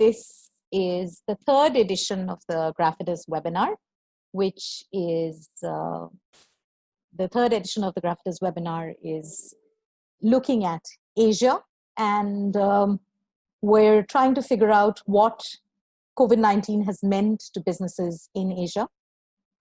this is the third edition of the GraFidus webinar, which is the third edition of the GraFidus webinar is looking at Asia, and we're trying to figure out what COVID-19 has meant to businesses in Asia.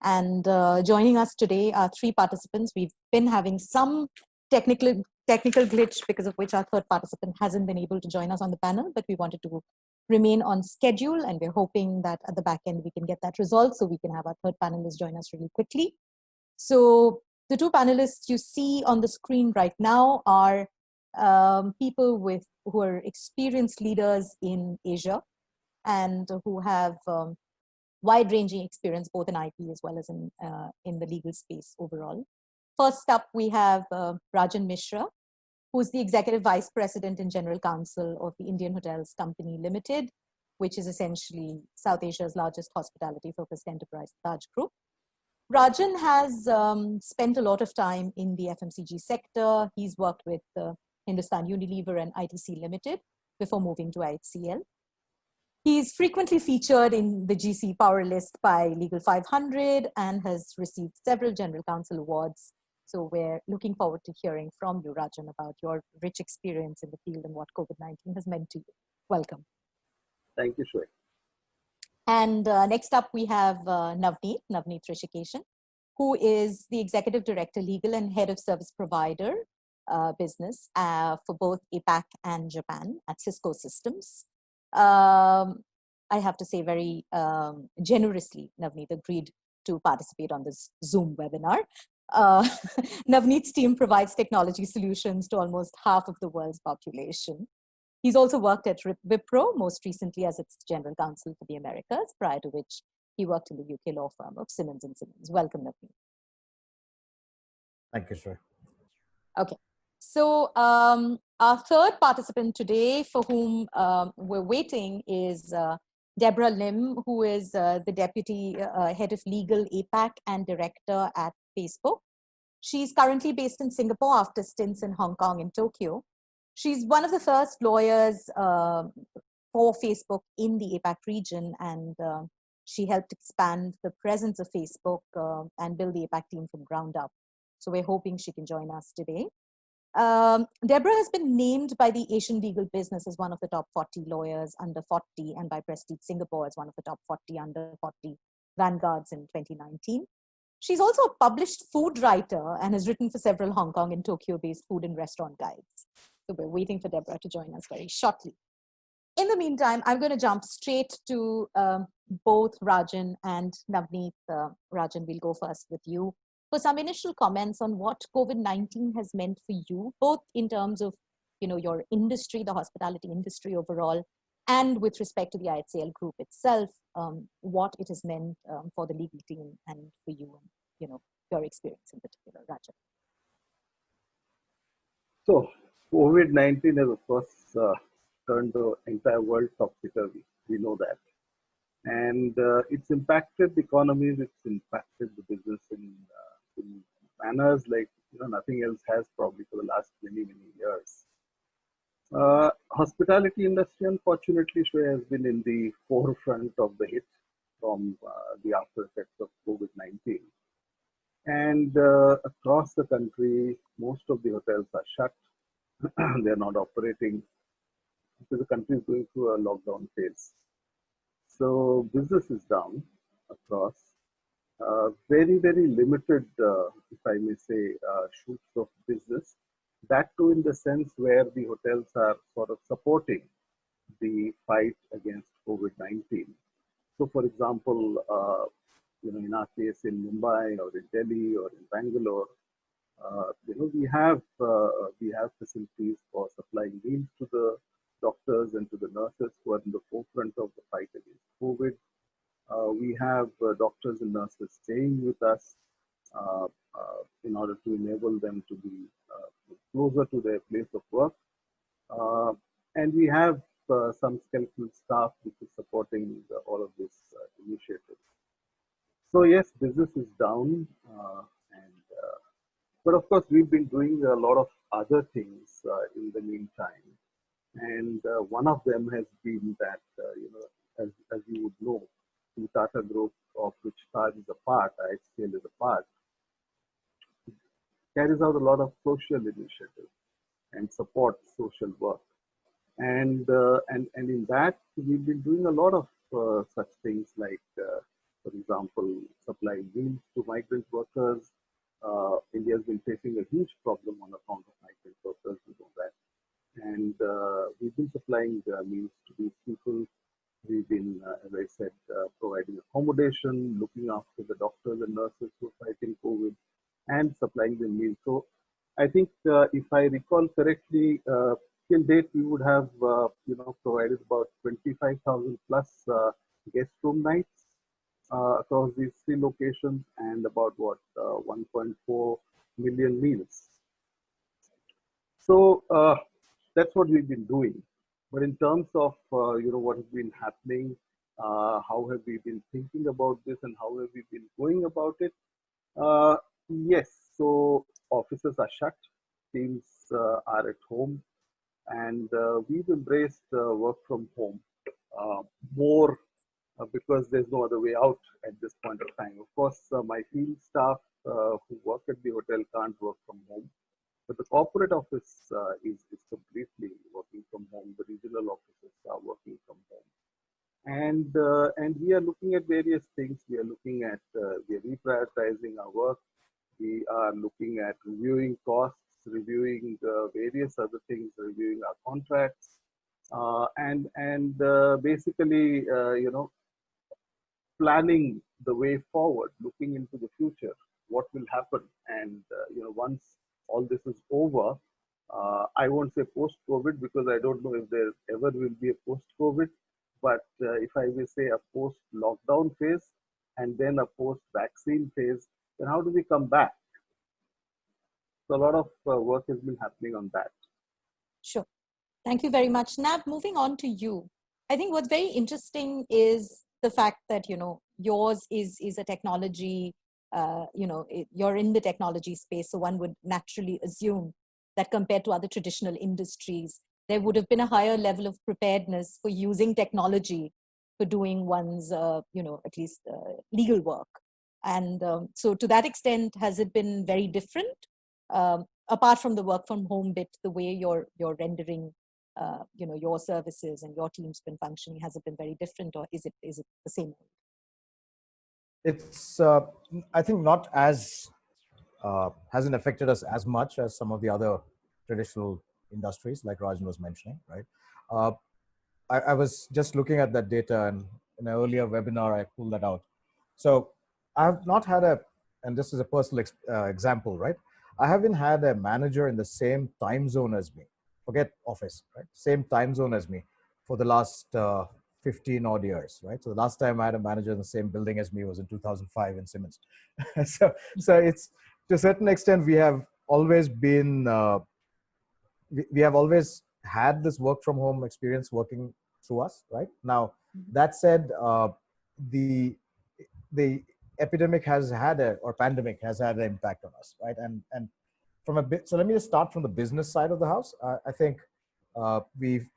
And joining us today are three participants. We've been having some technical glitch, because of which our third participant hasn't been able to join us on the panel, but we wanted to remain on schedule, and we're hoping that at the back end we can get that resolved so we can have our third panelist join us really quickly. So the two panelists you see on the screen right now are people who are experienced leaders in Asia and who have wide-ranging experience both in IP as well as in the legal space overall. First up, we have Rajan Mishra, who's the Executive Vice President and General Counsel of the Indian Hotels Company Limited, which is essentially South Asia's largest hospitality-focused enterprise, Taj Group. Rajan has spent a lot of time in the FMCG sector. He's worked with Hindustan Unilever and ITC Limited before moving to IHCL. He's frequently featured in the GC Power List by Legal 500 and has received several General Counsel awards. So we're looking forward to hearing from you, Rajan, about your rich experience in the field and what COVID-19 has meant to you. Welcome. Thank you, Shweta. And next up, we have Navneet Rishikeshan, who is the Executive Director, Legal and Head of Service Provider Business for both APAC and Japan at Cisco Systems. I have to say very generously, Navneet agreed to participate on this Zoom webinar. Navneet's team provides technology solutions to almost half of the world's population. He's also worked at Wipro, most recently as its General Counsel for the Americas, prior to which he worked in the UK law firm of Simmons & Simmons. Welcome, Navneet. Thank you, sir. Okay. So our third participant today for whom we're waiting is Deborah Lim, who is the Deputy Head of Legal APAC and Director at Facebook. She's currently based in Singapore after stints in Hong Kong and Tokyo. She's one of the first lawyers for Facebook in the APAC region, and she helped expand the presence of Facebook and build the APAC team from ground up. So we're hoping she can join us today. Deborah has been named by the Asian Legal Business as one of the top 40 lawyers under 40 and by Prestige Singapore as one of the top 40 under 40 vanguards in 2019. She's also a published food writer and has written for several Hong Kong and Tokyo-based food and restaurant guides. So we're waiting for Deborah to join us very shortly. In the meantime, I'm going to jump straight to both Rajan and Navneet. Rajan, we'll go first with you for some initial comments on what COVID-19 has meant for you, both in terms of your industry, the hospitality industry overall, and with respect to the IHCL group itself, what it has meant for the legal team and for you and your experience in particular, Rajan. So COVID-19 has, of course, turned the entire world topsy-turvy. We know that. And it's impacted the economies, it's impacted the business in manners like nothing else has probably for the last many years. Hospitality industry, unfortunately, has been in the forefront of the hit from the after effects of COVID-19. And across the country, most of the hotels are shut. They're not operating because the country is going through a lockdown phase. So business is down across. Very limited, if I may say, shoots of business. That too in the sense where the hotels are sort of supporting the fight against COVID-19. So for example, in our case in Mumbai or in Delhi or in Bangalore, we have facilities for supplying meals to the doctors and to the nurses who are in the forefront of the fight against COVID. We have doctors and nurses staying with us in order to enable them to be closer to their place of work. And we have some skeletal staff which is supporting all of this initiative. So yes, business is down, but of course we've been doing a lot of other things in the meantime. And one of them has been that part, IHCL is a part, carries out a lot of social initiatives and supports social work. And in that, we've been doing a lot of such things like, for example, supplying meals to migrant workers. India has been facing a huge problem on account of migrant workers, we know that. And we've been supplying meals to these people. We've been, as I said, providing accommodation, looking after the doctors and nurses who are fighting COVID, and supplying them meals. So I think, if I recall correctly, till date we would have, provided about 25,000 plus guest room nights across these three locations, and about 1.4 million meals. So that's what we've been doing. But in terms of what has been happening, how have we been thinking about this, and how have we been going about it? Yes, so offices are shut, teams are at home, and we've embraced work from home more because there's no other way out at this point of time. Of course, my field staff who work at the hotel can't work from home, but the corporate office is completely working from home. The regional offices are working from home. And we are looking at various things. We are looking at, we are reprioritizing our work. We are looking at reviewing costs, reviewing various other things, reviewing our contracts, and basically, planning the way forward, looking into the future, what will happen. And once all this is over, I won't say post-COVID because I don't know if there ever will be a post-COVID, but if I will say a post-lockdown phase and then a post-vaccine phase, then how do we come back? So a lot of work has been happening on that. Sure. Thank you very much. Nav, moving on to you. I think what's very interesting is the fact that, yours is a technology, you're in the technology space. So one would naturally assume that compared to other traditional industries, there would have been a higher level of preparedness for using technology for doing one's, at least legal work. And so to that extent, has it been very different? Apart from the work from home bit, the way you're rendering, your services and your team's been functioning, has it been very different, or is it the same? It's, I think, not as, hasn't affected us as much as some of the other traditional industries, like Rajan was mentioning, right? I was just looking at that data, and in an earlier webinar, I pulled that out. So I have not had and this is a personal example, right? I haven't had a manager in the same time zone as me. Forget office, right? Same time zone as me for the last 15 odd years, right? So the last time I had a manager in the same building as me was in 2005 in Siemens. so it's, to a certain extent, we have always been, we have always had this work from home experience working through us, right? Now, that said, the epidemic has had or pandemic has had an impact on us, right? And from a bit, so let me just start from the business side of the house. I think we've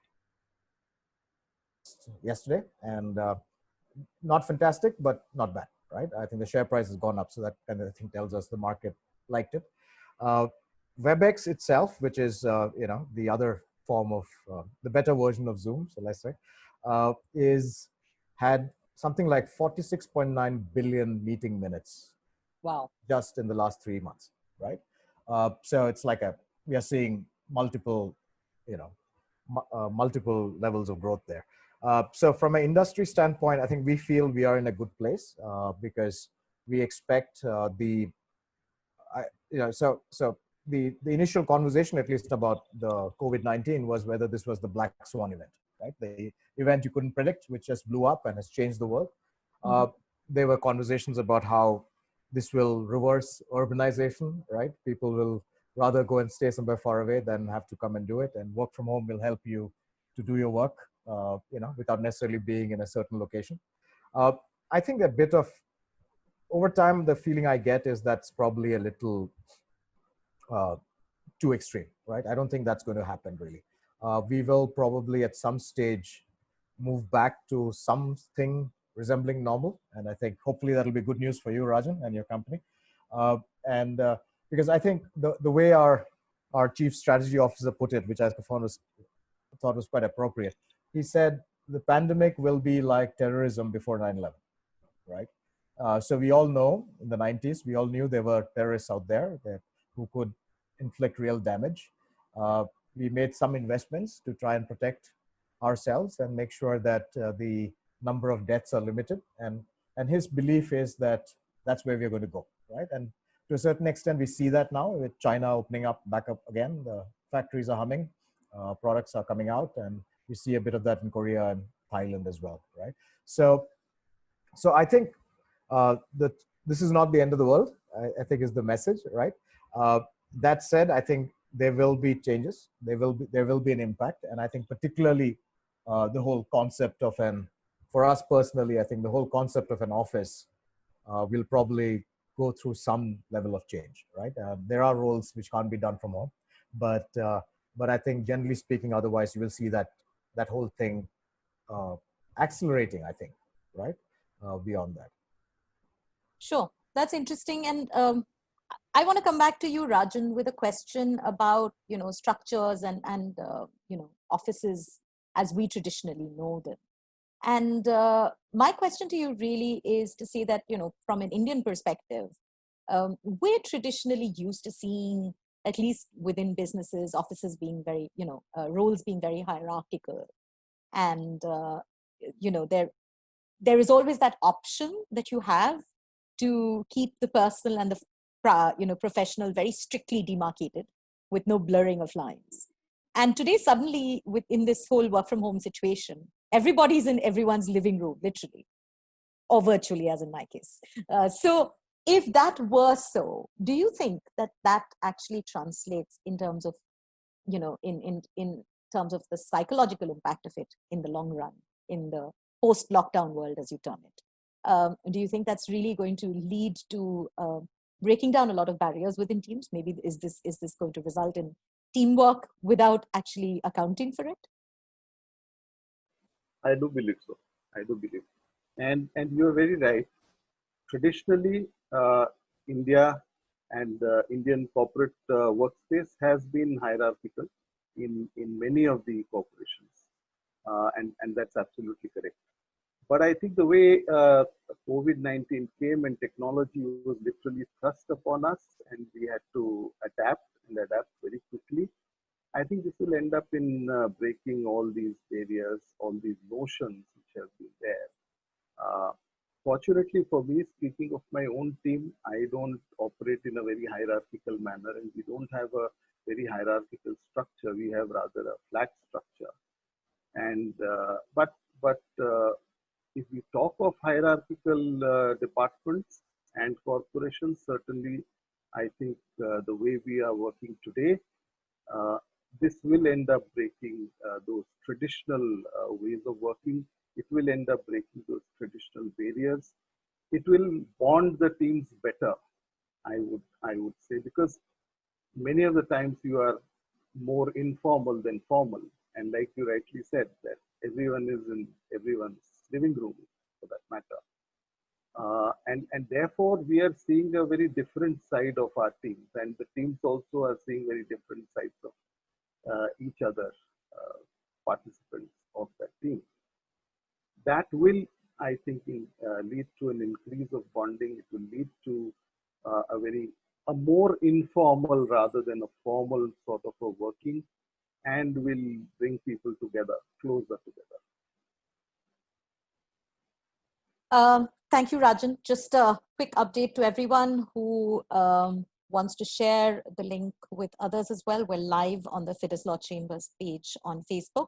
yesterday, and not fantastic, but not bad, right? I think the share price has gone up, so that kind of, I think, tells us the market liked it. WebEx itself, which is the other form of the better version of Zoom, so let's say, is had something like 46.9 billion meeting minutes. Wow! Just in the last 3 months, right? So it's like we are seeing multiple, multiple levels of growth there. So from an industry standpoint, I think we feel we are in a good place because we expect so the initial conversation, at least about the COVID-19, was whether this was the black swan event, right? The event you couldn't predict, which just blew up and has changed the world. There were conversations about how this will reverse urbanization, right? People will rather go and stay somewhere far away than have to come and do it. And work from home will help you to do your work, without necessarily being in a certain location. I think a bit of, over time, the feeling I get is that's probably a little too extreme, right? I don't think that's going to happen really. We will probably at some stage move back to something resembling normal. And I think hopefully that'll be good news for you, Rajan, and your company. And because I think the way our chief strategy officer put it, which I thought was quite appropriate, he said the pandemic will be like terrorism before 9/11, right? So we all know in the 90s, we all knew there were terrorists out there who could inflict real damage. We made some investments to try and protect ourselves and make sure that the number of deaths are limited. And his belief is that that's where we're going to go, right? And to a certain extent, we see that now with China opening up back up again. The factories are humming, products are coming out, and we see a bit of that in Korea and Thailand as well, right? So I think that this is not the end of the world, I think is the message, right? That said, I think there will be changes. There will be an impact. And I think particularly the whole concept of for us personally, I think the whole concept of an office will probably go through some level of change, right? There are roles which can't be done from home, but I think generally speaking, otherwise you will see that whole thing accelerating, I think, right? Beyond that. Sure, that's interesting. And I want to come back to you, Rajan, with a question about, structures and offices as we traditionally know them. And my question to you really is to say that, from an Indian perspective, we're traditionally used to seeing, at least within businesses, offices being very, roles being very hierarchical. And, there is always that option that you have to keep the personal and the professional very strictly demarcated with no blurring of lines. And today, suddenly, within this whole work from home situation, everybody's in everyone's living room, literally, or virtually, as in my case. So if that were so, do you think that actually translates in terms of, in terms of the psychological impact of it in the long run, in the post-lockdown world, as you term it? Do you think that's really going to lead to breaking down a lot of barriers within teams? Maybe is this going to result in teamwork without actually accounting for it? I do believe so. I do believe. And you're very right. Traditionally, India and Indian corporate workspace has been hierarchical in many of the corporations. And that's absolutely correct. But I think the way COVID-19 came and technology was literally thrust upon us and we had to adapt very quickly. I think this will end up in breaking all these barriers, all these notions which have been there. Fortunately for me, speaking of my own team, I don't operate in a very hierarchical manner and we don't have a very hierarchical structure. We have rather a flat structure. And but if we talk of hierarchical departments and corporations, certainly I think the way we are working today, this will end up breaking those traditional ways of working. It will end up breaking those traditional barriers. It will bond the teams better, I would say, because many of the times you are more informal than formal. And like you rightly said, that everyone is in everyone's living room, for that matter. And therefore, we are seeing a very different side of our teams. And the teams also are seeing very different sides of each other, participants of that team. That will, I think, lead to an increase of bonding. It will lead to a more informal rather than a formal sort of a working, and will bring people together, closer together. Thank you, Rajan. Just a quick update to everyone who wants to share the link with others as well. We're live on the Fidus Law Chambers page on Facebook.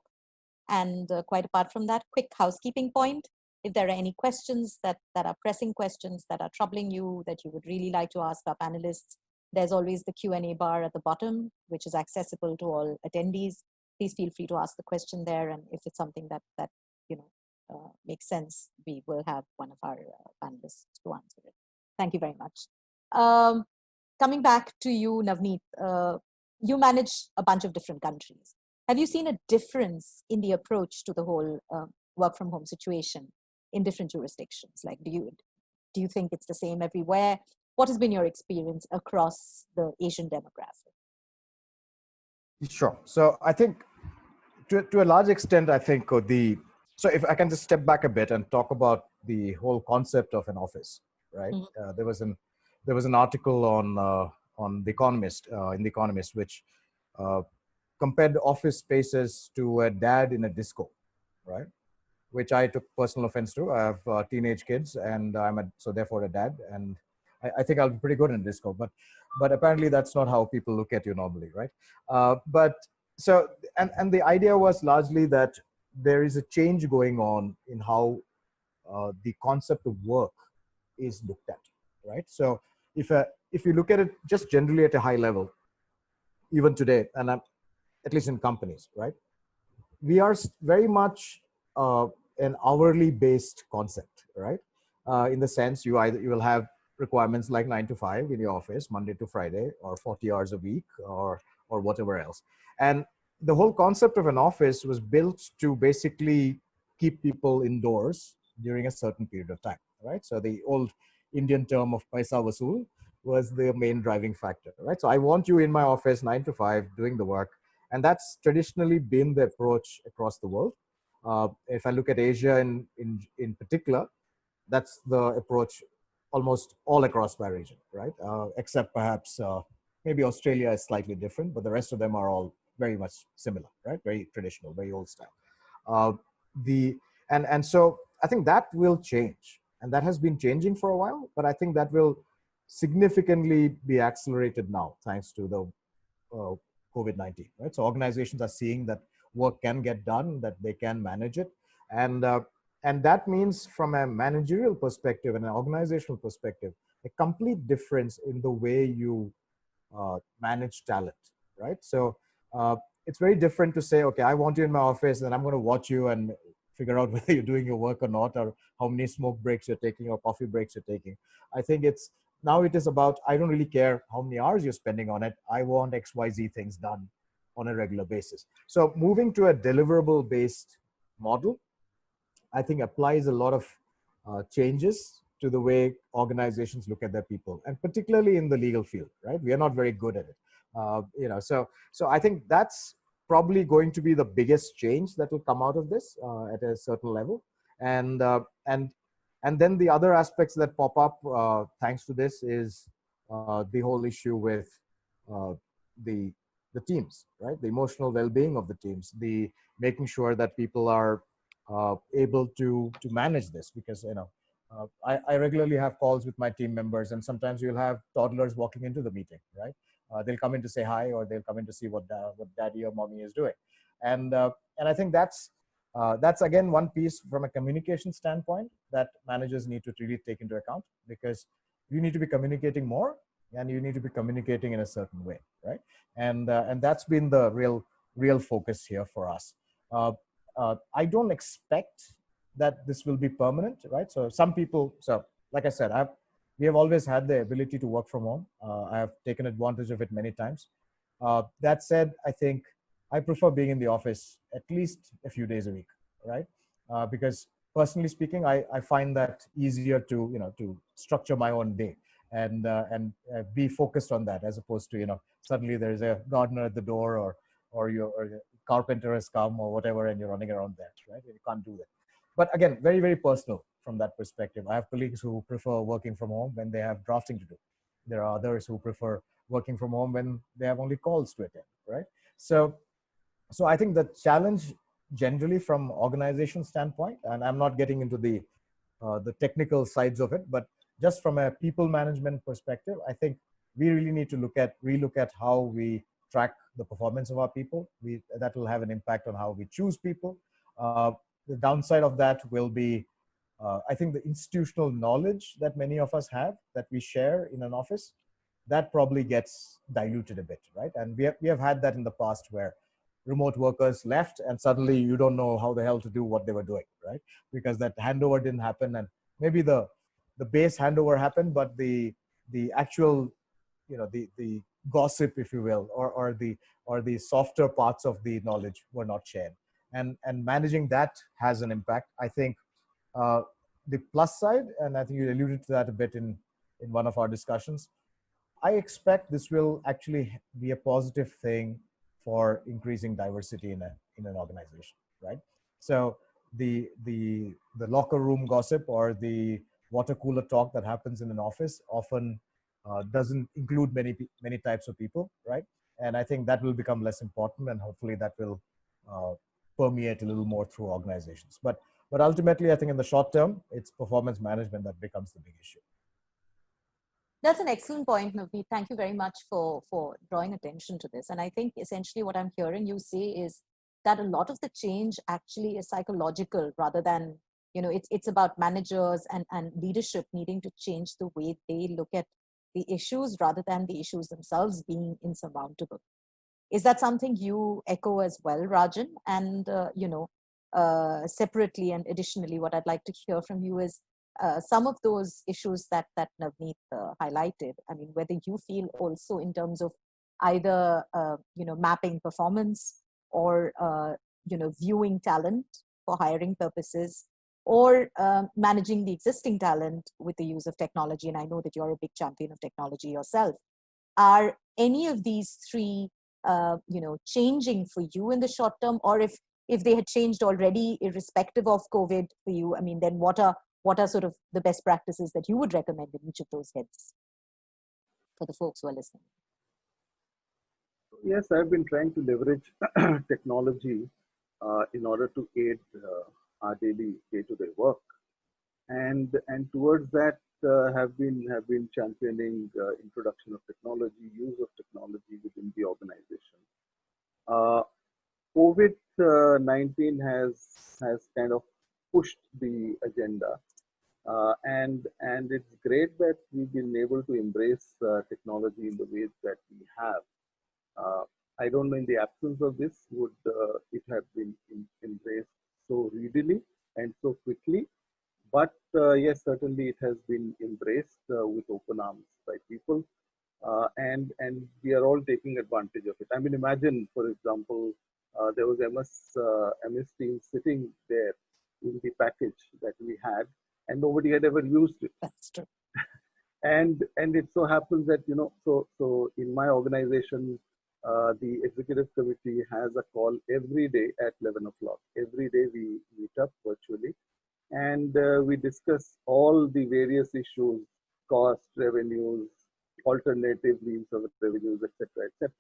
And quite apart from that, quick housekeeping point. If there are any questions that are pressing questions that are troubling you, that you would really like to ask our panelists, there's always the Q&A bar at the bottom, which is accessible to all attendees. Please feel free to ask the question there. And if it's something that makes sense, we will have one of our panelists to answer it. Thank you very much. Coming back to you, Navneet, you manage a bunch of different countries. Have you seen a difference in the approach to the whole work from home situation in different jurisdictions? Like, do you think it's the same everywhere? What has been your experience across the Asian demographic? Sure. So I think to a large extent, I think so if I can just step back a bit and talk about the whole concept of an office, right? Mm-hmm. There was an article on The Economist, in The Economist, which compared office spaces to a dad in a disco, right? Which I took personal offense to. I have teenage kids, and so therefore a dad, and I think I'll be pretty good in disco, but apparently that's not how people look at you normally, right? But so and the idea was largely that there is a change going on in how the concept of work is looked at, right? So if you look at it just generally at a high level, even today, and at least in companies, right? We are very much an hourly based concept, right? In the sense you will have requirements like 9 to 5 in your office, Monday to Friday, or 40 hours a week, or whatever else. And the whole concept of an office was built to basically keep people indoors during a certain period of time, right? So the old Indian term of paisa vasool was the main driving factor, right? So I want you in my office 9 to 5 doing the work. And that's traditionally been the approach across the world. If I look at Asia in particular, that's the approach almost all across my region, right? Except perhaps maybe Australia is slightly different, but the rest of them are all very much similar, right? Very traditional, very old style. And so I think that will change, and that has been changing for a while, but I think that will significantly be accelerated now thanks to the COVID-19, right? So organizations are seeing that work can get done, that they can manage it, and that means from a managerial perspective and an organizational perspective, a complete difference in the way you manage talent, right? So it's very different to say, okay, I want you in my office and I'm going to watch you and figure out whether you're doing your work or not, or how many smoke breaks you're taking or coffee breaks you're taking. I think now it is about, I don't really care how many hours you're spending on it. I want XYZ things done on a regular basis. So moving to a deliverable based model, I think applies a lot of changes to the way organizations look at their people, and particularly in the legal field, right? We are not very good at it. So I think that's probably going to be the biggest change that will come out of this at a certain level. And then the other aspects that pop up thanks to this is the whole issue with the teams, right? The emotional well-being of the teams, the making sure that people are able to manage this, because I regularly have calls with my team members, and sometimes you'll have toddlers walking into the meeting, right? They'll come in to say hi, or they'll come in to see what daddy or mommy is doing, and I think that's again one piece from a communication standpoint that managers need to really take into account, because you need to be communicating more, and you need to be communicating in a certain way, right? And that's been the real focus here for us. I don't expect that this will be permanent, right? So some people, like I said, we have always had the ability to work from home. I have taken advantage of it many times. That said, I think I prefer being in the office at least a few days a week, right? Because personally speaking, I find that easier to structure my own day and be focused on that, as opposed to suddenly there's a gardener at the door, or your carpenter has come or whatever, and you're running around there, right? You can't do that. But again, very, very personal from that perspective. I have colleagues who prefer working from home when they have drafting to do. There are others who prefer working from home when they have only calls to attend, right? So I think the challenge generally from organization standpoint, and I'm not getting into the technical sides of it, but just from a people management perspective, I think we really need to relook at how we track the performance of our people. That will have an impact on how we choose people. The downside of that will be, I think, the institutional knowledge that many of us have that we share in an office, that probably gets diluted a bit, right? And we have had that in the past, where remote workers left and suddenly you don't know how the hell to do what they were doing, right? Because that handover didn't happen, and maybe the base handover happened, but the actual, the gossip, if you will, or the softer parts of the knowledge were not shared. And managing that has an impact. I think the plus side, and I think you alluded to that a bit in one of our discussions, I expect this will actually be a positive thing for increasing diversity in an organization, right? So the locker room gossip or the water cooler talk that happens in an office often doesn't include many types of people, right? And I think that will become less important, and hopefully that will permeate a little more through organizations. But ultimately, I think in the short term, it's performance management that becomes the big issue. That's an excellent point, Navneet. Thank you very much for drawing attention to this. And I think essentially what I'm hearing you say is that a lot of the change actually is psychological rather than, it's about managers and leadership needing to change the way they look at the issues rather than the issues themselves being insurmountable. Is that something you echo as well, Rajan? And, separately and additionally, what I'd like to hear from you is some of those issues that Navneet highlighted. I mean, whether you feel also in terms of either, mapping performance or, viewing talent for hiring purposes, or managing the existing talent with the use of technology. And I know that you're a big champion of technology yourself. Are any of these three changing for you in the short term, or if they had changed already, irrespective of COVID for you, I mean, then what are sort of the best practices that you would recommend in each of those heads for the folks who are listening? Yes, I've been trying to leverage technology in order to aid our daily day-to-day work, and towards that have been championing introduction of technology, use of technology within the organization. COVID-19 has kind of pushed the agenda, and it's great that we've been able to embrace technology in the ways that we have. I don't know, in the absence of this, would it have been embraced so readily and so quickly? But yes, certainly it has been embraced with open arms by people, and we are all taking advantage of it. I mean, imagine, for example, there was MS Teams sitting there in the package that we had, and nobody had ever used it. That's true. And it so happens that, so in my organization, the executive committee has a call every day at 11 o'clock. Every day we meet up virtually, and we discuss all the various issues, cost, revenues, alternative means of revenues, etc., etc.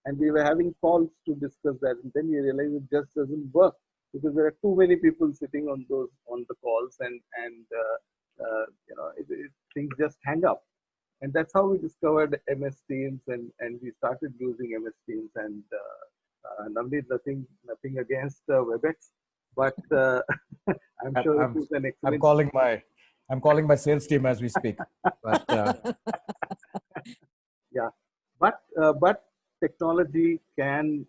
And we were having calls to discuss that, and then we realized it just doesn't work because there are too many people sitting on the calls, and things just hang up. And that's how we discovered MS Teams, and we started using MS Teams. And Navneet, nothing against WebEx, but I'm sure it is an excellent. I'm calling my sales team as we speak. But yeah, but technology can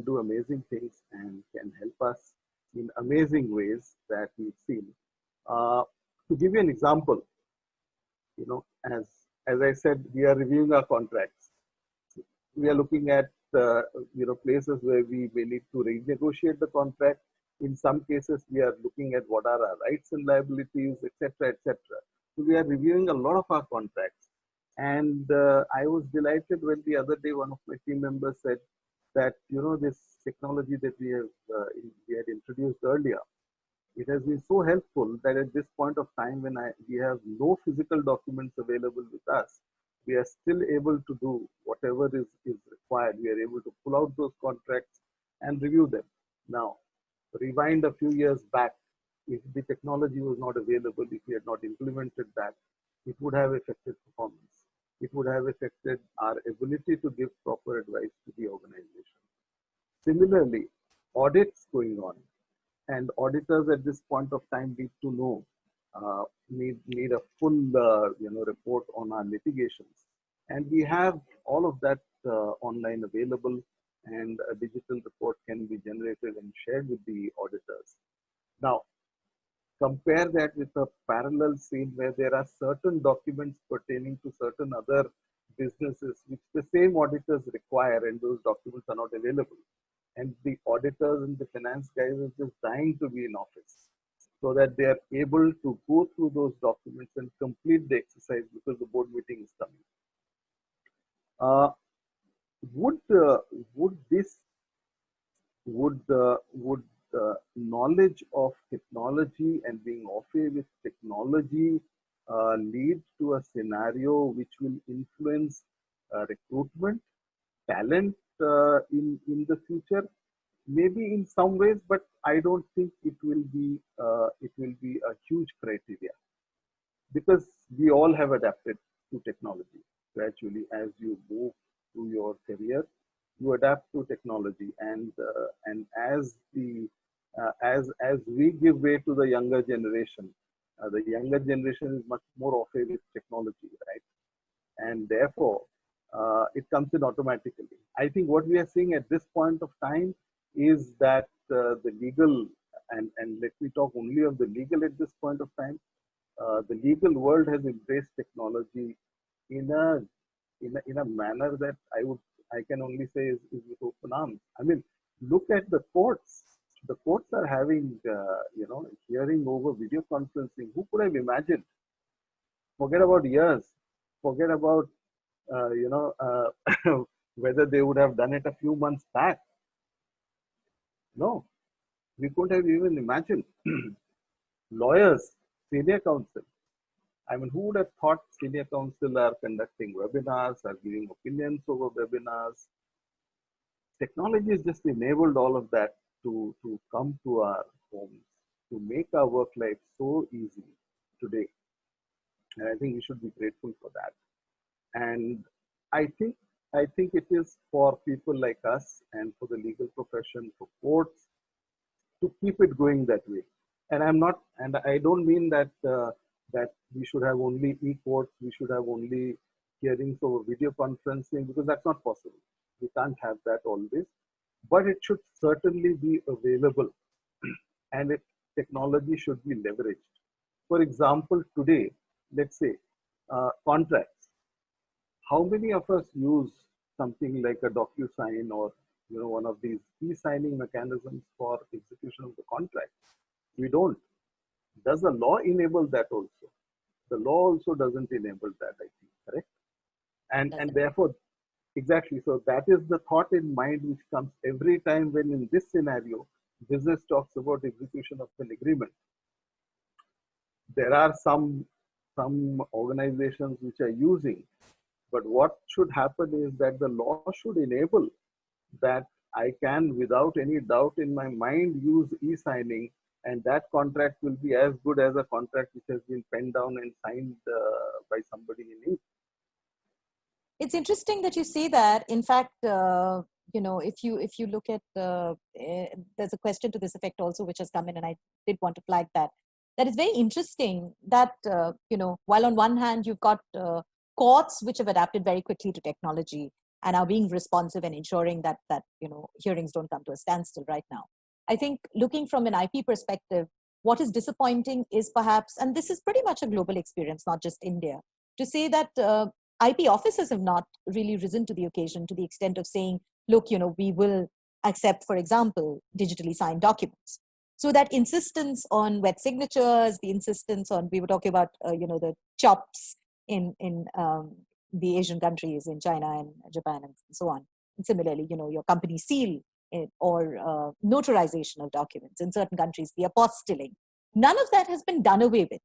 do amazing things and can help us in amazing ways that we've seen. To give you an example, as I said, we are reviewing our contracts. We are looking at places where we may need to renegotiate the contract. In some cases, we are looking at what are our rights and liabilities, etc., etc. So we are reviewing a lot of our contracts. And I was delighted when the other day one of my team members said that this technology that we had introduced earlier, it has been so helpful that at this point of time when we have no physical documents available with us, we are still able to do whatever is required. We are able to pull out those contracts and review them. Now, rewind a few years back, if the technology was not available, if we had not implemented that, it would have affected performance. It would have affected our ability to give proper advice to the organization. Similarly, audits going on, and auditors at this point of time need to know, need a full report on our litigations, and we have all of that online available, and a digital report can be generated and shared with the auditors. Now, compare that with a parallel scene where there are certain documents pertaining to certain other businesses which the same auditors require, and those documents are not available. And the auditors and the finance guys are just dying to be in office. so that they are able to go through those documents and complete the exercise because the board meeting is coming. Uh, would this would knowledge of technology and being au fait with technology lead to a scenario which will influence recruitment, talent in the future? Maybe in some ways, but I don't think it will be a huge criteria, because we all have adapted to technology gradually. As you move through your career, you adapt to technology, and as we give way to the younger generation is much more au fait with technology, right? And therefore it comes in automatically. I think what we are seeing at this point of time is that the legal, and let me talk only of the legal at this point of time, the legal world has embraced technology in a manner that I can only say is with open arms. I mean, look at the courts. The courts are having hearing over video conferencing. Who could have imagined? Forget about years. Forget about whether they would have done it a few months back. No, we couldn't have even imagined. Lawyers, senior counsel. I mean, who would have thought senior counsel are conducting webinars, are giving opinions over webinars? Technology has just enabled all of that to come to our homes, to make our work life so easy today. And I think we should be grateful for that. And I think it is for people like us and for the legal profession, for courts, to keep it going that way. And I don't mean that that we should have only e-courts, we should have only hearings over video conferencing, because that's not possible. We can't have that always, but it should certainly be available, and technology should be leveraged. For example, today, let's say contracts. How many of us use something like a DocuSign or one of these e-signing mechanisms for execution of the contract? We don't. Does the law enable that also? The law also doesn't enable that, I think, correct? And therefore, exactly. So that is the thought in mind which comes every time when in this scenario, business talks about execution of an agreement. There are some organizations which are using, but what should happen is that the law should enable that I can, without any doubt in my mind, use e-signing, and that contract will be as good as a contract which has been penned down and signed by somebody in ink. It's interesting that you say that. In fact, if you look at there's a question to this effect also which has come in, and I did want to flag that. That is very interesting that while on one hand you've got courts which have adapted very quickly to technology and are being responsive and ensuring that hearings don't come to a standstill right now. I think looking from an IP perspective, what is disappointing is perhaps, and this is pretty much a global experience, not just India, to say that IP offices have not really risen to the occasion to the extent of saying, look, we will accept, for example, digitally signed documents. So that insistence on wet signatures, the insistence on, we were talking about, the chops in the Asian countries, in China and Japan and so on. And similarly, your company seal or notarization of documents in certain countries, the apostilling. None of that has been done away with.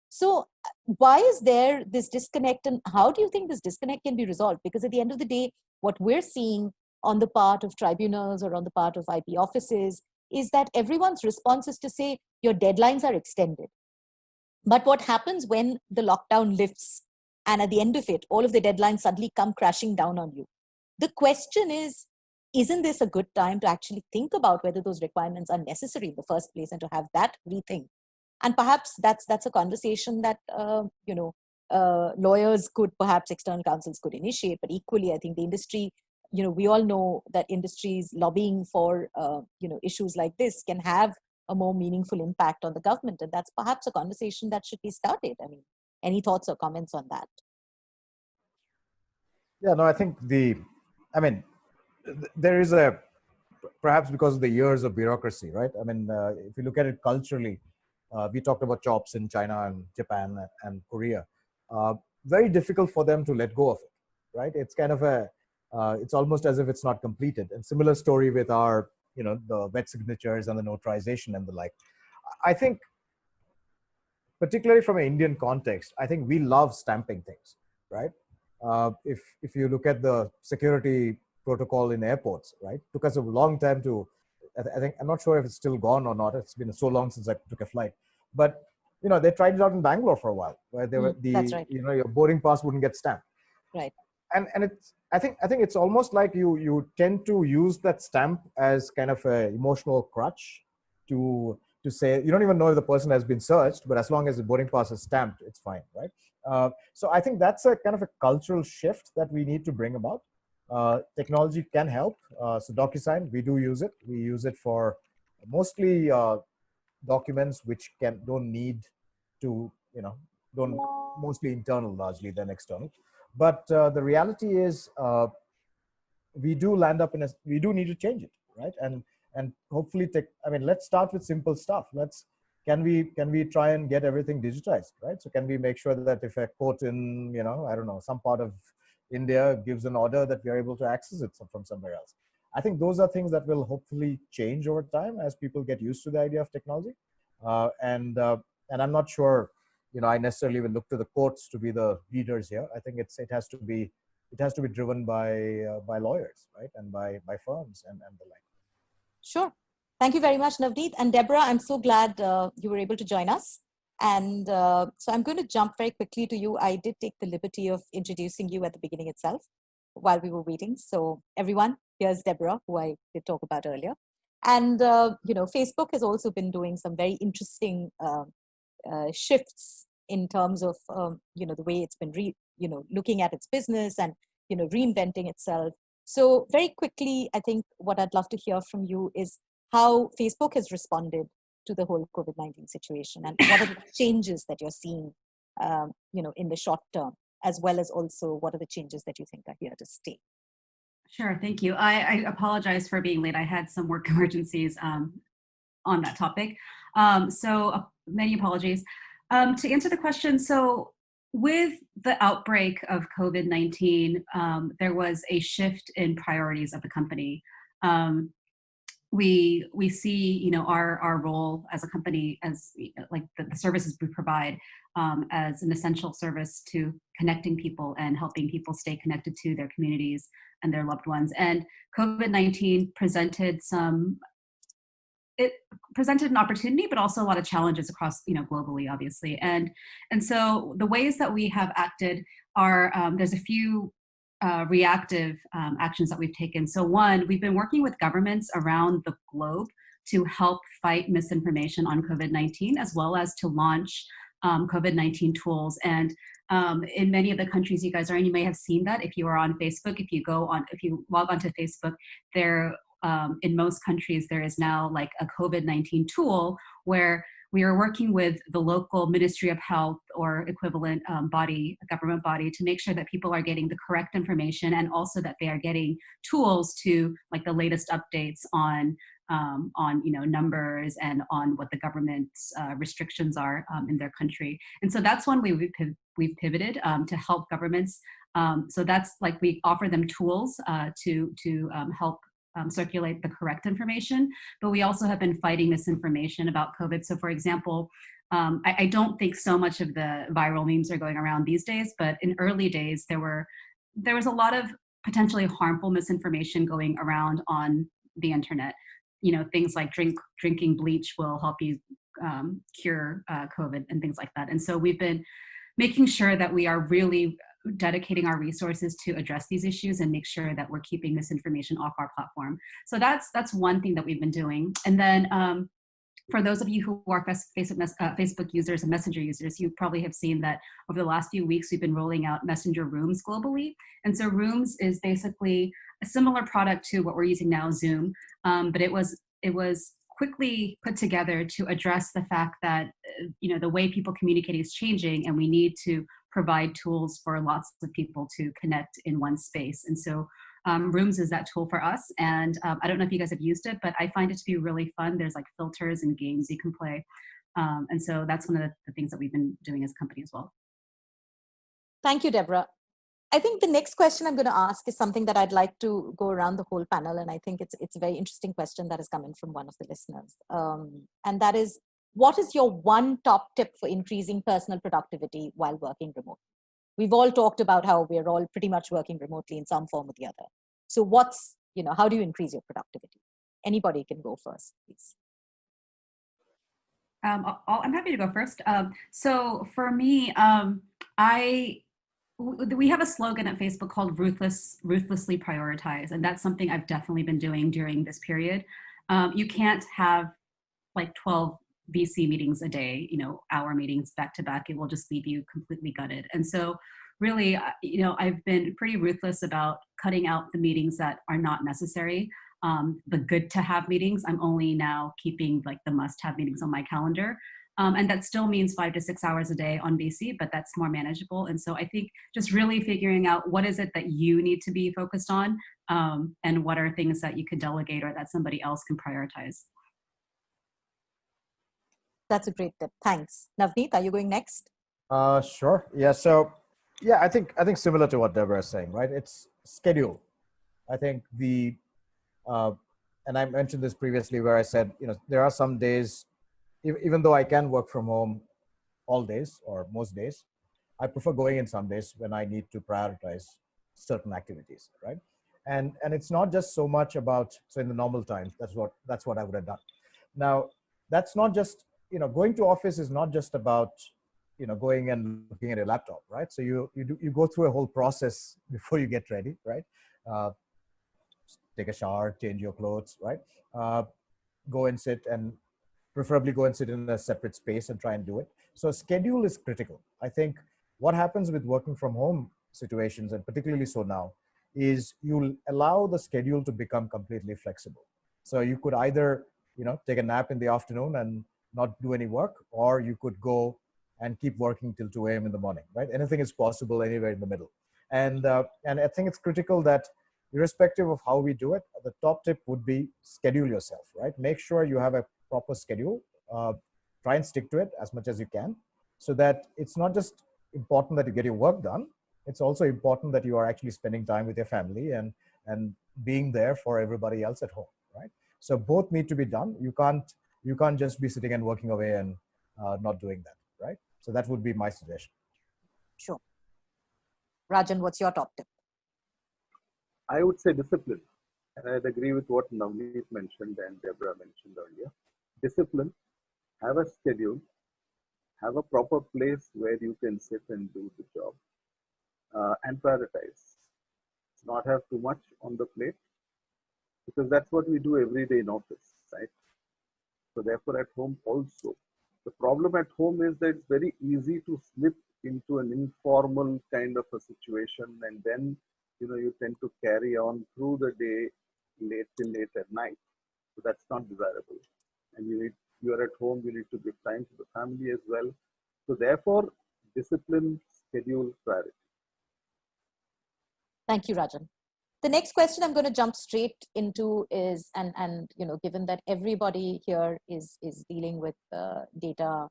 So why is there this disconnect, and how do you think this disconnect can be resolved? Because at the end of the day, what we're seeing on the part of tribunals or on the part of IP offices is that everyone's response is to say your deadlines are extended. But what happens when the lockdown lifts and at the end of it, all of the deadlines suddenly come crashing down on you? The question is, isn't this a good time to actually think about whether those requirements are necessary in the first place and to have that rethink? And perhaps that's a conversation that, lawyers could, perhaps external counsels could initiate, but equally, I think the industry, we all know that industries lobbying for, issues like this can have a more meaningful impact on the government. And that's perhaps a conversation that should be started. I mean, any thoughts or comments on that? Yeah, no, I think there is perhaps because of the years of bureaucracy, right? I mean, if you look at it culturally, We talked about jobs in China and Japan and Korea. Very difficult for them to let go of it, right? It's kind of it's almost as if it's not completed. And similar story with our, the wet signatures and the notarization and the like. I think, particularly from an Indian context, I think we love stamping things, right? If you look at the security protocol in airports, right, took us a long time to, I think, I'm not sure if it's still gone or not. It's been so long since I took a flight, but they tried it out in Bangalore for a while, where they were that's right. your boarding pass wouldn't get stamped, right? And it's, I think it's almost like you tend to use that stamp as kind of an emotional crutch to say, you don't even know if the person has been searched, but as long as the boarding pass is stamped, it's fine, right? So I think that's a kind of a cultural shift that we need to bring about. Technology can help. So DocuSign, we do use it. We use it for mostly documents which don't need to, don't, mostly internal largely than external. But the reality is we do land up we do need to change it, right? And hopefully let's start with simple stuff. Can we try and get everything digitized, right? So can we make sure that if a court in, I don't know, some part of India gives an order, that we are able to access it from somewhere else? I think those are things that will hopefully change over time as people get used to the idea of technology. And I'm not sure, I necessarily will look to the courts to be the leaders here. I think it has to be driven by lawyers, right, and by firms and the like. Sure. Thank you very much, Navneet. And Deborah, I'm so glad you were able to join us. And so I'm going to jump very quickly to you. I did take the liberty of introducing you at the beginning itself while we were waiting. So everyone, here's Deborah, who I did talk about earlier. And, Facebook has also been doing some very interesting shifts in terms of, the way it's been, looking at its business and, reinventing itself. So very quickly, I think what I'd love to hear from you is how Facebook has responded to the whole COVID-19 situation, and what are the changes that you're seeing, in the short term, as well as also what are the changes that you think are here to stay? Sure, thank you. I apologize for being late. I had some work emergencies on that topic. So many apologies. To answer the question, so with the outbreak of COVID-19, there was a shift in priorities of the company. We see, our role as a company as like the services we provide as an essential service to connecting people and helping people stay connected to their communities and their loved ones. And COVID-19 presented an opportunity, but also a lot of challenges across, globally, obviously. And so the ways that we have acted are, there's a few reactive actions that we've taken. So one, we've been working with governments around the globe to help fight misinformation on COVID-19, as well as to launch COVID-19 tools. And in many of the countries you guys are in, you may have seen that if you are on Facebook, if you log onto Facebook, there, in most countries, there is now like a COVID-19 tool where we are working with the local Ministry of Health or equivalent government body to make sure that people are getting the correct information, and also that they are getting tools to like the latest updates on numbers and on what the government's restrictions are in their country. And so that's one way we've pivoted to help governments. So that's like we offer them tools to help circulate the correct information, but we also have been fighting misinformation about COVID. So for example, I don't think so much of the viral memes are going around these days, but in early days, there was a lot of potentially harmful misinformation going around on the internet. Things like drinking bleach will help you cure COVID and things like that. And so we've been making sure that we are really dedicating our resources to address these issues and make sure that we're keeping this information off our platform. So that's one thing that we've been doing. And then for those of you who are Facebook users and Messenger users, you probably have seen that over the last few weeks, we've been rolling out Messenger Rooms globally. And so Rooms is basically a similar product to what we're using now, Zoom, but it was quickly put together to address the fact that the way people communicate is changing, and we need to provide tools for lots of people to connect in one space. And so Rooms is that tool for us. And I don't know if you guys have used it, but I find it to be really fun. There's like filters and games you can play. And so that's one of the things that we've been doing as a company as well. Thank you, Deborah. I think the next question I'm going to ask is something that I'd like to go around the whole panel. And I think it's a very interesting question that has come in from one of the listeners. And that is, what is your one top tip for increasing personal productivity while working remotely? We've all talked about how we're all pretty much working remotely in some form or the other. So how do you increase your productivity? Anybody can go first, please. I'm happy to go first. So for me, we have a slogan at Facebook called ruthlessly prioritize. And that's something I've definitely been doing during this period. You can't have like 12 VC meetings a day, hour meetings back to back. It will just leave you completely gutted. And so really, I've been pretty ruthless about cutting out the meetings that are not necessary. The good to have meetings, I'm only now keeping like the must have meetings on my calendar. And that still means 5 to 6 hours a day on VC, but that's more manageable. And so I think just really figuring out what is it that you need to be focused on, and what are things that you could delegate or that somebody else can prioritize. That's a great tip. Thanks. Navneet, are you going next? Sure. Yeah. So, yeah, I think similar to what Deborah is saying, right? It's schedule. I think and I mentioned this previously where I said, there are some days, even though I can work from home all days or most days, I prefer going in some days when I need to prioritize certain activities, right? And it's not just so much about, so in the normal times, that's what I would have done. Now, that's not just, going to office is not just about, going and looking at your laptop, right? So you go through a whole process before you get ready, right? Take a shower, change your clothes, right? Go and sit, and preferably go and sit in a separate space and try and do it. So schedule is critical. I think what happens with working from home situations, and particularly so now, is you'll allow the schedule to become completely flexible. So you could either, take a nap in the afternoon and not do any work, or you could go and keep working till 2 a.m. in the morning, right? Anything is possible anywhere in the middle. And I think it's critical that irrespective of how we do it, the top tip would be schedule yourself, right? Make sure you have a proper schedule. Try and stick to it as much as you can, so that it's not just important that you get your work done. It's also important that you are actually spending time with your family and being there for everybody else at home, right? So both need to be done. You can't just be sitting and working away and not doing that, right? So that would be my suggestion. Sure. Rajan, what's your top tip? I would say discipline. And I'd agree with what Navneet mentioned and Deborah mentioned earlier. Discipline, have a schedule, have a proper place where you can sit and do the job, and prioritize. Not have too much on the plate, because that's what we do every day in office, right? So therefore at home also. The problem at home is that it's very easy to slip into an informal kind of a situation, and then you tend to carry on through the day late at night. So that's not desirable. And you are at home, you need to give time to the family as well. So therefore, discipline, schedule, priority. Thank you, Rajan. The next question I'm going to jump straight into is, and given that everybody here is dealing with data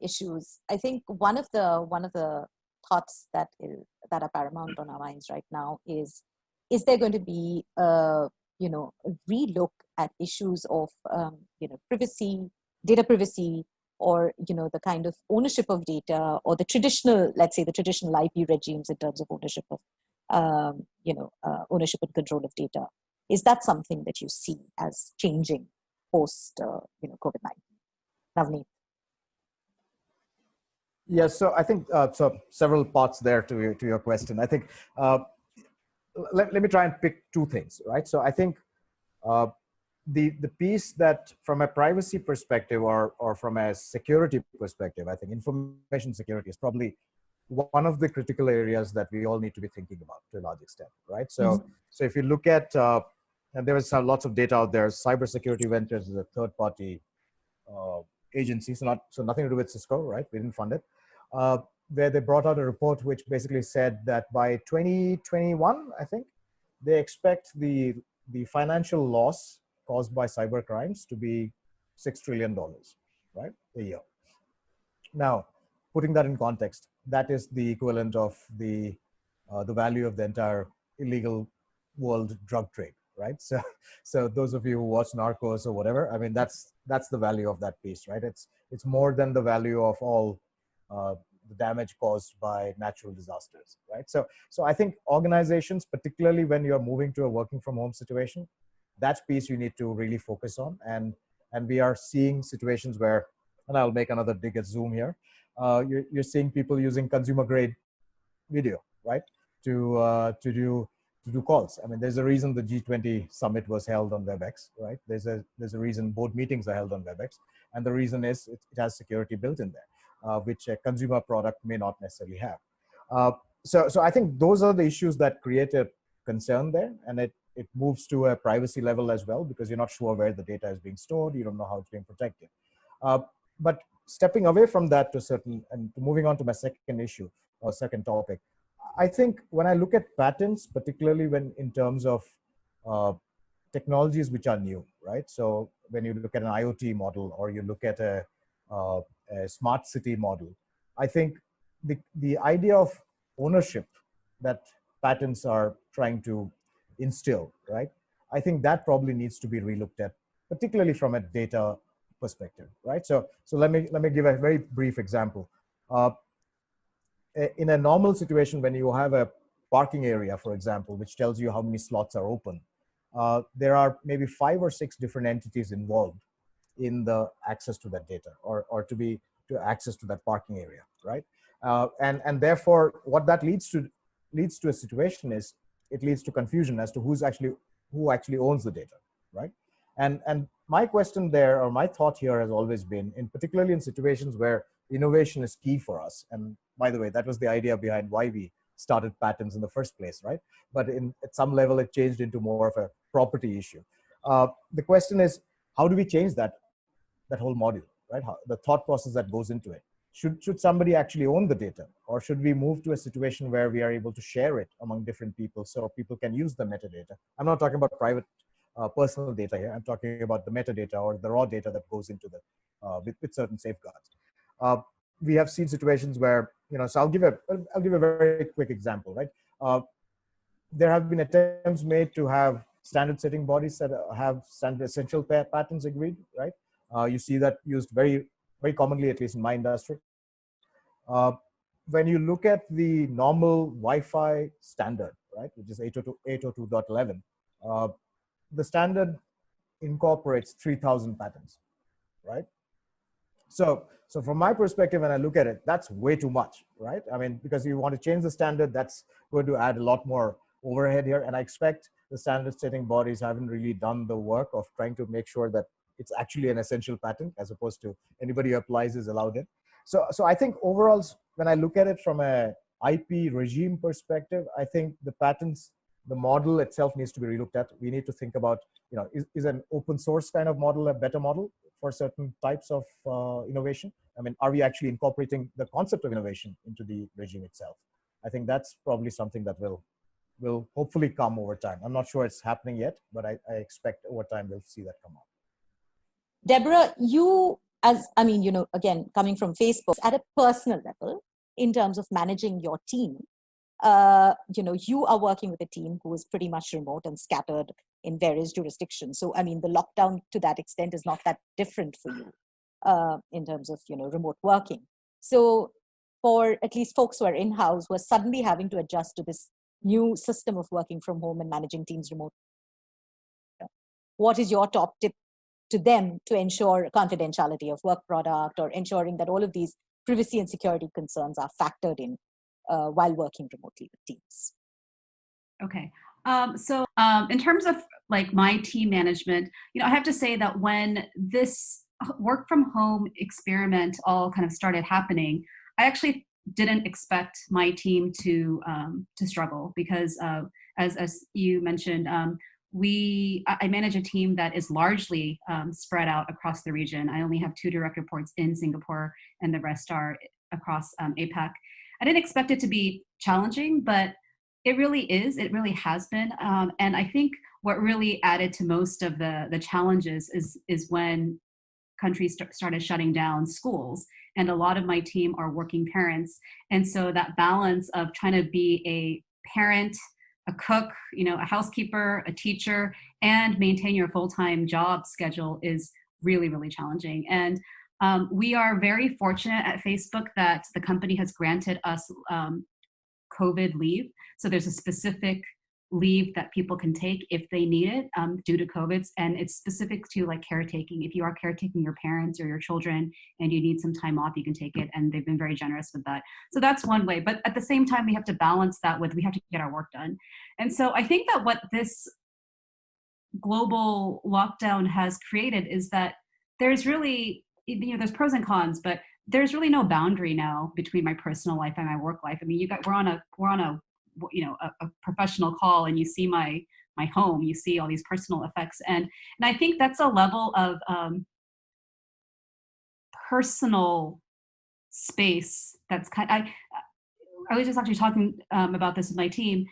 issues, I think one of the thoughts that are paramount on our minds right now is there going to be a relook at issues of privacy, data privacy, or the kind of ownership of data, or the traditional, let's say the traditional IP regimes in terms of ownership of ownership and control of data. Is that something that you see as changing post COVID-19? Navneet. Yes, so I think so several parts there to your question. I think let me try and pick two things, right? So I think the piece that from a privacy perspective or from a security perspective, I think information security is probably one of the critical areas that we all need to be thinking about to a large extent, right? So so if you look at, and there is lots of data out there, Cybersecurity Ventures is a third-party agency, so nothing to do with Cisco, right? We didn't fund it. Where they brought out a report which basically said that by 2021, I think, they expect the financial loss caused by cyber crimes to be $6 trillion, right, a year. Now, putting that in context, that is the equivalent of the value of the entire illegal world drug trade, right? So those of you who watch Narcos or whatever, I mean, that's the value of that piece, right? It's more than the value of all the damage caused by natural disasters, right? So I think organizations, particularly when you're moving to a working from home situation, that piece you need to really focus on. And we are seeing situations where, and I'll make another dig at Zoom here, you're seeing people using consumer grade video, right? To do calls. I mean, there's a reason the G20 summit was held on WebEx, right? There's a reason board meetings are held on WebEx, and the reason is it has security built in there, which a consumer product may not necessarily have. So I think those are the issues that create a concern there, and it moves to a privacy level as well, because you're not sure where the data is being stored, you don't know how it's being protected. But stepping away from that to and moving on to my second issue or second topic, I think when I look at patents, particularly when in terms of technologies which are new, right? So when you look at an IoT model or you look at a smart city model, I think the idea of ownership that patents are trying to instill, right? I think that probably needs to be relooked at, particularly from a data perspective, right? So let me give a very brief example. In a normal situation, when you have a parking area, for example, which tells you how many slots are open, there are maybe 5 or 6 different entities involved in the access to that data or to access to that parking area, right? And therefore, what that leads to a situation is it leads to confusion as to who actually owns the data, right? And my question there, or my thought here, has always been, particularly in situations where innovation is key for us. And by the way, that was the idea behind why we started patents in the first place, right? But at some level, it changed into more of a property issue. The question is, how do we change that whole module, right? The thought process that goes into it. Should somebody actually own the data, or should we move to a situation where we are able to share it among different people so people can use the metadata? I'm not talking about private personal data here. I'm talking about the metadata or the raw data that goes into with certain safeguards. We have seen situations where, so I'll give a very quick example, right? There have been attempts made to have standard setting bodies that have standard essential patents agreed, right? You see that used very, very commonly, at least in my industry. When you look at the normal Wi-Fi standard, right, which is 802.11, the standard incorporates 3,000 patents, right? So from my perspective, when I look at it, that's way too much, right? I mean, because you want to change the standard, that's going to add a lot more overhead here. And I expect the standard setting bodies haven't really done the work of trying to make sure that it's actually an essential patent, as opposed to anybody who applies is allowed in. So I think overall, when I look at it from a IP regime perspective, I think the patents, the model itself needs to be relooked at. We need to think about, is an open source kind of model a better model for certain types of innovation? I mean, are we actually incorporating the concept of innovation into the regime itself? I think that's probably something that will hopefully come over time. I'm not sure it's happening yet, but I expect over time we'll see that come up. Deborah, again, coming from Facebook, at a personal level, in terms of managing your team, you are working with a team who is pretty much remote and scattered in various jurisdictions. So, I mean, the lockdown to that extent is not that different for you in terms of, remote working. So for at least folks who are in-house, who are suddenly having to adjust to this new system of working from home and managing teams remote, what is your top tip to them to ensure confidentiality of work product, or ensuring that all of these privacy and security concerns are factored in while working remotely with teams? Okay. So in terms of like my team management, I have to say that when this work from home experiment all kind of started happening, I actually didn't expect my team to struggle, because as you mentioned, I manage a team that is largely spread out across the region. I only have 2 direct reports in Singapore, and the rest are across APAC. I didn't expect it to be challenging, but it really is. It really has been. And I think what really added to most of the challenges is when countries started shutting down schools and a lot of my team are working parents. And so that balance of trying to be a parent, a cook, a housekeeper, a teacher, and maintain your full-time job schedule is really, really challenging. And we are very fortunate at Facebook that the company has granted us COVID leave. So there's a specific leave that people can take if they need it due to COVID, and it's specific to like caretaking. If you are caretaking your parents or your children and you need some time off, you can take it, and they've been very generous with that. So that's one way, but at the same time, we have to balance that with we have to get our work done. And so I think that what this global lockdown has created is that there's really, there's pros and cons, but there's really no boundary now between my personal life and my work life. I mean, we're on a professional call, and you see my home, you see all these personal effects, and I think that's a level of personal space that's I was just actually talking about this with my team.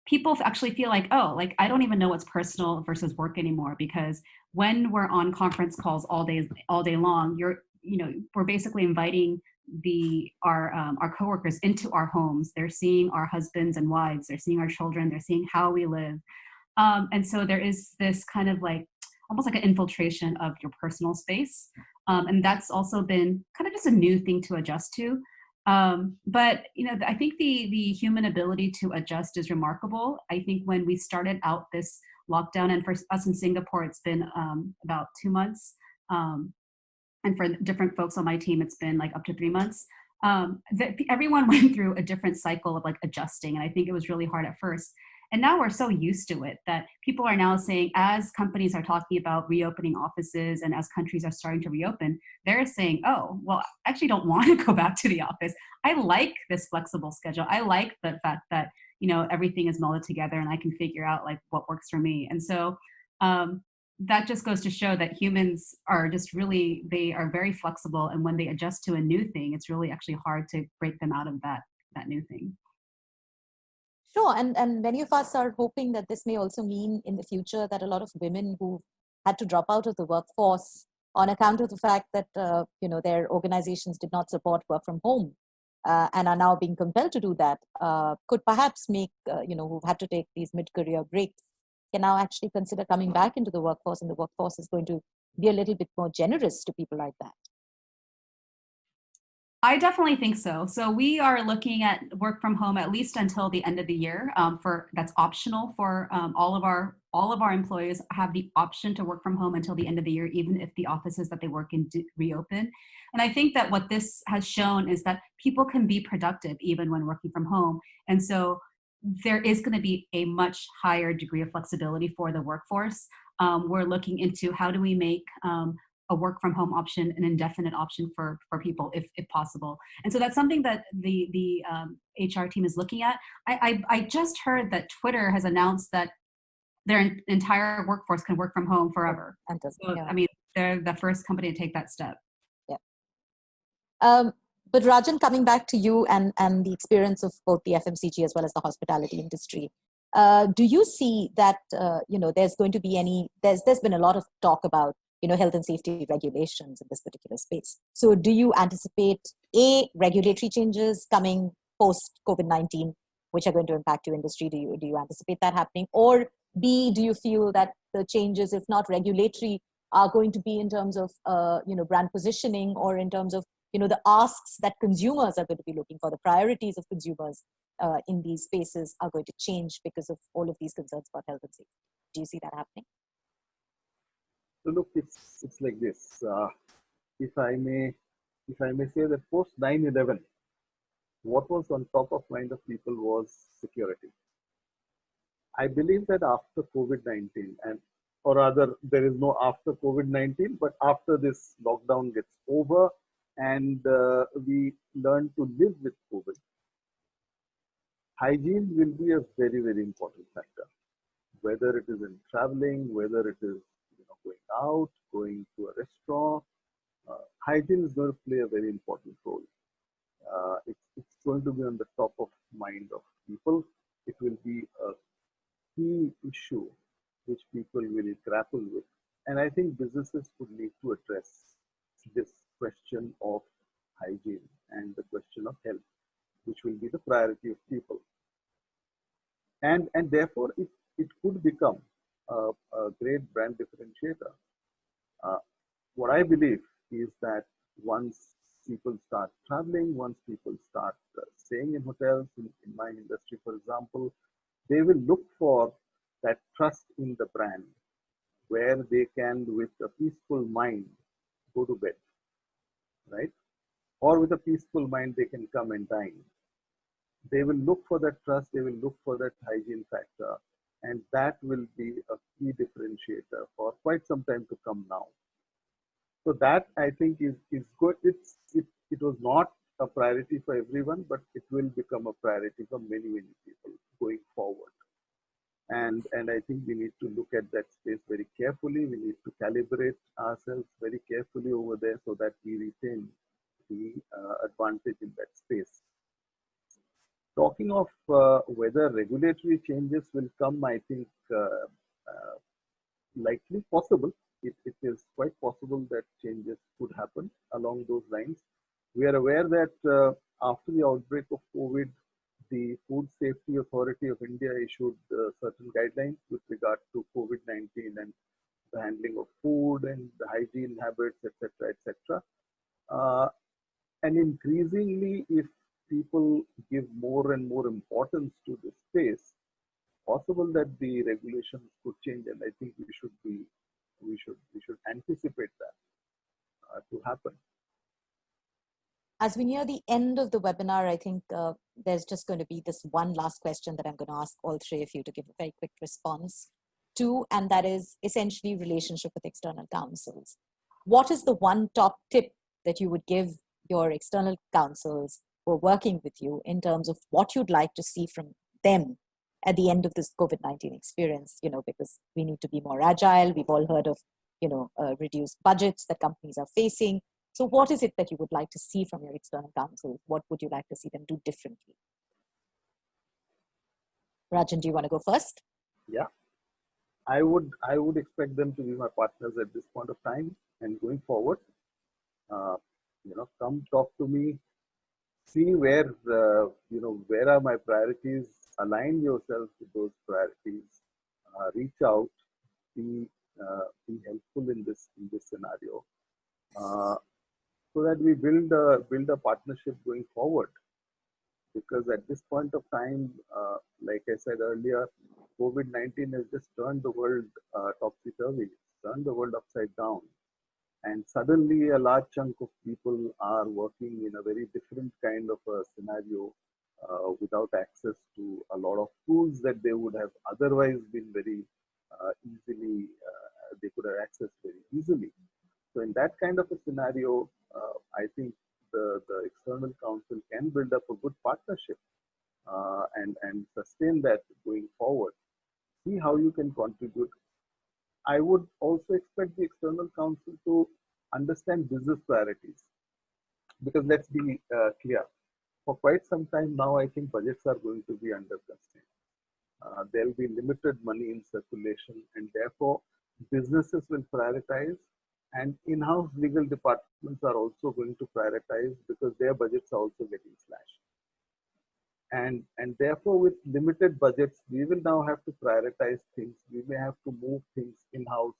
People actually feel like, oh, like I don't even know what's personal versus work anymore, because when we're on conference calls all day long, we're basically inviting our coworkers into our homes. They're seeing our husbands and wives, they're seeing our children, they're seeing how we live. And so there is this kind of like, almost like an infiltration of your personal space. And that's also been kind of just a new thing to adjust to. But I think the human ability to adjust is remarkable. I think when we started out this lockdown, and for us in Singapore, it's been about 2 months. And for different folks on my team, it's been like up to 3 months. Everyone went through a different cycle of like adjusting. And I think it was really hard at first. And now we're so used to it that people are now saying, as companies are talking about reopening offices and as countries are starting to reopen, they're saying, oh, well, I actually don't want to go back to the office. I like this flexible schedule. I like the fact that, everything is melded together and I can figure out like what works for me. And so that just goes to show that humans are just really, they are very flexible. And when they adjust to a new thing, it's really actually hard to break them out of that new thing. Sure, and many of us are hoping that this may also mean in the future that a lot of women who had to drop out of the workforce on account of the fact that their organizations did not support work from home and are now being compelled to do that, could perhaps make who've had to take these mid-career breaks can now actually consider coming back into the workforce, and the workforce is going to be a little bit more generous to people like that. I definitely think so. So we are looking at work from home at least until the end of the year. That's optional for all of our employees have the option to work from home until the end of the year, even if the offices that they work in reopen. And I think that what this has shown is that people can be productive even when working from home. And so there is going to be a much higher degree of flexibility for the workforce. We're looking into how do we make a work from home option, an indefinite option for people if possible. And so that's something that the HR team is looking at. I just heard that Twitter has announced that their entire workforce can work from home forever. So, yeah. I mean, they're the first company to take that step. Yeah. But Rajan, coming back to you and the experience of both the FMCG as well as the hospitality industry, do you see that, there's going to be there's been a lot of talk about health and safety regulations in this particular space. So do you anticipate regulatory changes coming post COVID-19, which are going to impact your industry? Do you anticipate that happening? Or B, do you feel that the changes, if not regulatory, are going to be in terms of, brand positioning, or in terms of, the asks that consumers are going to be looking for, the priorities of consumers in these spaces are going to change because of all of these concerns about health and safety? Do you see that happening? So look, it's like this. If I may say that post 9/11, what was on top of mind of people was security. I believe that after COVID-19, or rather there is no after COVID-19, but after this lockdown gets over and we learn to live with COVID, hygiene will be a very, very important factor. Whether it is in traveling, whether it is going out, going to a restaurant, hygiene is going to play a very important role. It's going to be on the top of mind of people. It will be a key issue which people will grapple with. And I think businesses would need to address this question of hygiene and the question of health, which will be the priority of people. And therefore, it could become a great brand differentiator. What I believe is that once people start traveling, once people start staying in hotels, in my industry, for example, they will look for that trust in the brand where they can, with a peaceful mind, go to bed, right? Or with a peaceful mind, they can come and dine. They will look for that trust, they will look for that hygiene factor, and that will be a key differentiator for quite some time to come now. So that, I think, is good. It was not a priority for everyone, but it will become a priority for many, many people going forward. And I think we need to look at that space very carefully. We need to calibrate ourselves very carefully over there so that we retain the advantage in that space. Talking of whether regulatory changes will come, I think likely possible. It is quite possible that changes could happen along those lines. We are aware that after the outbreak of COVID, the Food Safety Authority of India issued certain guidelines with regard to COVID-19 and the handling of food and the hygiene habits, etc., etc. And increasingly, if people give more and more importance to this space, possible that the regulations could change, and I think we should anticipate that to happen. As we near the end of the webinar, I think there's just going to be this one last question that I'm going to ask all three of you to give a very quick response to, and that is essentially relationship with external counsels. What is the one top tip that you would give your external counsels who are working with you in terms of what you'd like to see from them at the end of this COVID-19 experience? You know, because we need to be more agile. We've all heard of, reduced budgets that companies are facing. So what is it that you would like to see from your external counsel? What would you like to see them do differently? Rajan, do you want to go first? Yeah, I would expect them to be my partners at this point of time and going forward. Come talk to me, see where where are my priorities. Align yourself with those priorities. Reach out. Be helpful in this scenario. So that we build a partnership going forward. Because at this point of time, like I said earlier, COVID-19 has just turned the world topsy-turvy, turned the world upside down. And suddenly a large chunk of people are working in a very different kind of a scenario without access to a lot of tools that they would have otherwise been very easily, they could have accessed very easily. So in that kind of a scenario, I think the external counsel can build up a good partnership and sustain that going forward. See how you can contribute. I would also expect the external counsel to understand business priorities, because let's be clear, for quite some time now, I think budgets are going to be under constraint. There will be limited money in circulation, and therefore businesses will prioritize, and in-house legal departments are also going to prioritize because their budgets are also getting slashed. And therefore, with limited budgets, we will now have to prioritize things. We may have to move things in-house.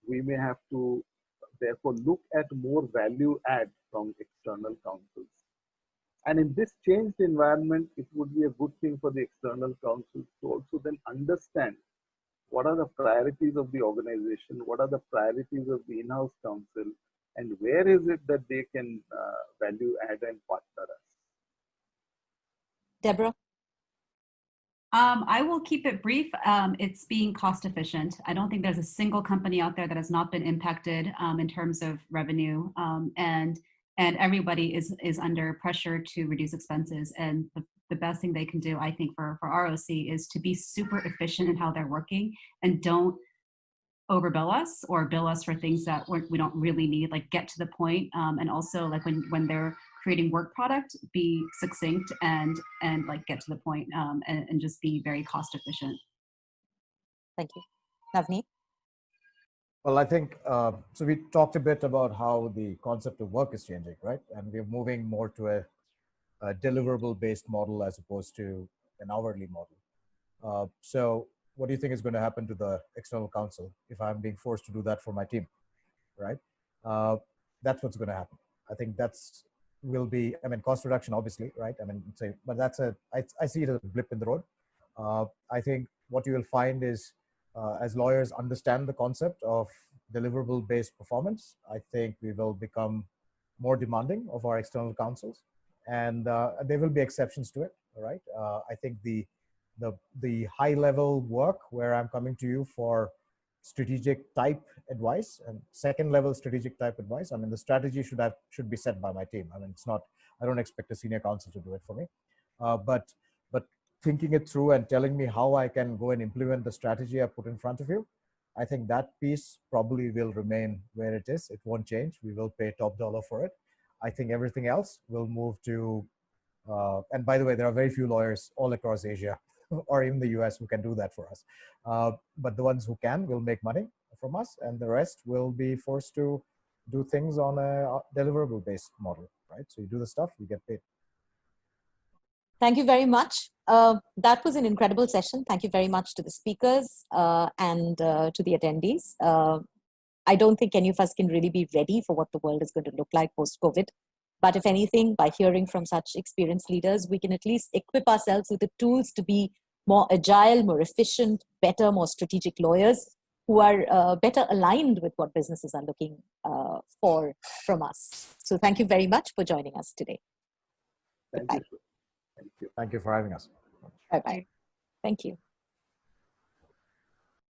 We may have to, therefore, look at more value add from external counsels. And in this changed environment, it would be a good thing for the external counsels to also then understand what are the priorities of the organization, what are the priorities of the in-house counsel, and where is it that they can value add and partner us. Deborah? I will keep it brief. It's being cost efficient. I don't think there's a single company out there that has not been impacted in terms of revenue, and everybody is under pressure to reduce expenses. And the best thing they can do, I think, for ROC is to be super efficient in how they're working and don't overbill us or bill us for things that we don't really need. Like, get to the point, and also like when they're creating work product, be succinct and like get to the point, and just be very cost efficient. Thank you. Navneet? Well, I think, so we talked a bit about how the concept of work is changing, right? And we're moving more to a deliverable-based model as opposed to an hourly model. So what do you think is going to happen to the external counsel if I'm being forced to do that for my team, right? That's what's going to happen. I think will be, I mean, cost reduction, obviously, right? I mean, but I see it as a blip in the road. I think what you will find is, as lawyers understand the concept of deliverable-based performance, I think we will become more demanding of our external counsels, and there will be exceptions to it. All right. I think the high-level work where I'm coming to you for strategic type advice and second-level strategic type advice, I mean, the strategy should be set by my team. I mean, it's not. I don't expect a senior counsel to do it for me, but thinking it through and telling me how I can go and implement the strategy I put in front of you, I think that piece probably will remain where it is. It won't change. We will pay top dollar for it. I think everything else will move to, and by the way, there are very few lawyers all across Asia or even the US who can do that for us. But the ones who can will make money from us, and the rest will be forced to do things on a deliverable-based model, right? So you do the stuff, you get paid. Thank you very much. That was an incredible session. Thank you very much to the speakers and to the attendees. I don't think any of us can really be ready for what the world is going to look like post-COVID. But if anything, by hearing from such experienced leaders, we can at least equip ourselves with the tools to be more agile, more efficient, better, more strategic lawyers who are better aligned with what businesses are looking for from us. So thank you very much for joining us today. Thank Goodbye. you. Thank you. Thank you for having us. Bye-bye. Thank you.